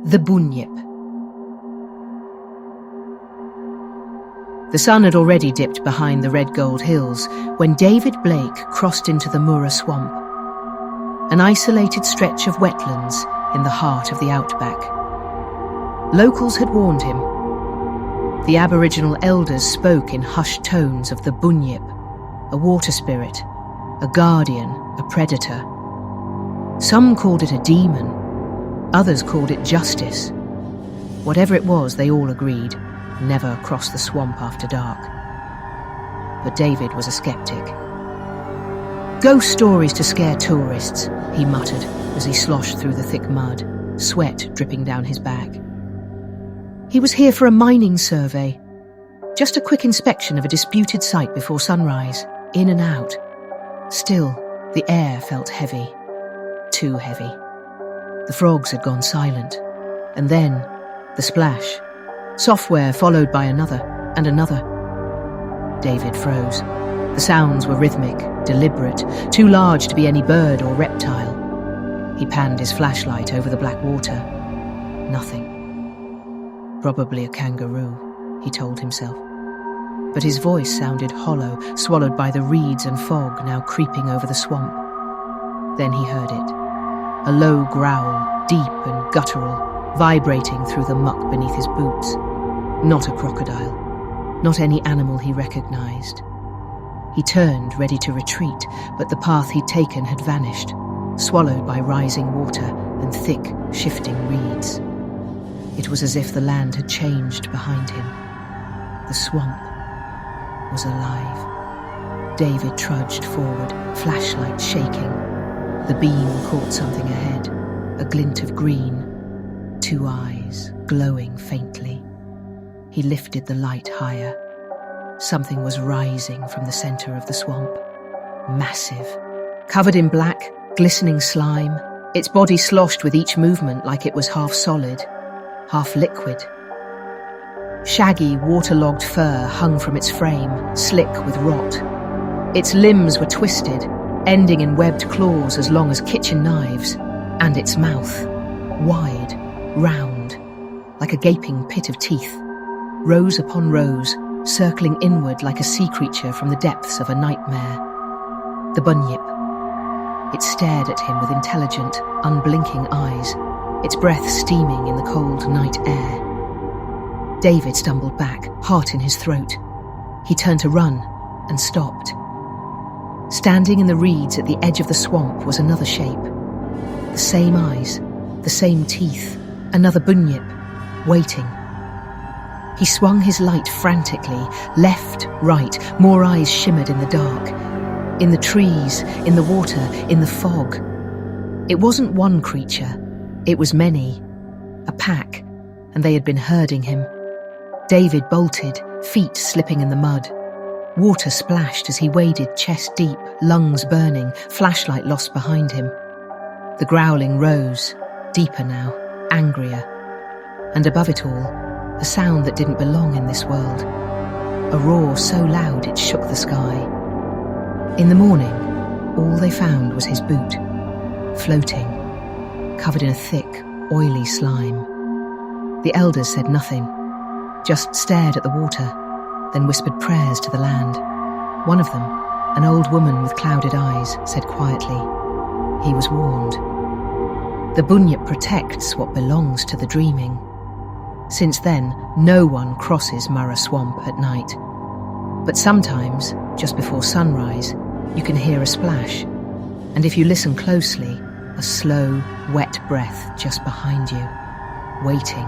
The Bunyip. The sun had already dipped behind the red gold hills when David Blake crossed into the Murra Swamp, an isolated stretch of wetlands in the heart of the outback. Locals had warned him. The Aboriginal elders spoke in hushed tones of the Bunyip, a water spirit, a guardian, a predator. Some called it a demon, others called it justice. Whatever it was, they all agreed, never cross the swamp after dark. But David was a skeptic. "Ghost stories to scare tourists," he muttered as he sloshed through the thick mud, sweat dripping down his back. He was here for a mining survey, just a quick inspection of a disputed site before sunrise, in and out. Still, the air felt heavy, too heavy. The frogs had gone silent, and then the splash. Software followed by another and another. David froze. The sounds were rhythmic, deliberate, too large to be any bird or reptile. He panned his flashlight over the black water. Nothing. Probably a kangaroo, he told himself. But his voice sounded hollow, swallowed by the reeds and fog now creeping over the swamp. Then he heard it. A low growl, deep and guttural, vibrating through the muck beneath his boots. Not a crocodile, not any animal he recognized. He turned, ready to retreat, but the path he'd taken had vanished, swallowed by rising water and thick, shifting reeds. It was as if the land had changed behind him. The swamp was alive. David trudged forward, flashlight shaking. The beam caught something ahead, a glint of green, two eyes glowing faintly. He lifted the light higher. Something was rising from the center of the swamp. Massive, covered in black, glistening slime, its body sloshed with each movement like it was half solid, half liquid. Shaggy, waterlogged fur hung from its frame, slick with rot. Its limbs were twisted, ending in webbed claws as long as kitchen knives, and its mouth, wide, round, like a gaping pit of teeth, rows upon rows, circling inward like a sea creature from the depths of a nightmare. The Bunyip. It stared at him with intelligent, unblinking eyes, its breath steaming in the cold night air. David stumbled back, heart in his throat. He turned to run and stopped. Standing in the reeds at the edge of the swamp was another shape. The same eyes, the same teeth, another Bunyip, waiting. He swung his light frantically, left, right, more eyes shimmered in the dark. In the trees, in the water, in the fog. It wasn't one creature, it was many. A pack, and they had been herding him. David bolted, feet slipping in the mud. Water splashed as he waded chest deep, lungs burning, flashlight lost behind him. The growling rose, deeper now, angrier. And above it all, a sound that didn't belong in this world. A roar so loud it shook the sky. In the morning, all they found was his boot, floating, covered in a thick, oily slime. The elders said nothing, just stared at the water, then whispered prayers to the land. One of them, an old woman with clouded eyes, said quietly, "He was warned." The Bunyip protects what belongs to the dreaming. Since then, no one crosses Murra Swamp at night. But sometimes, just before sunrise, you can hear a splash, and if you listen closely, a slow, wet breath just behind you, waiting.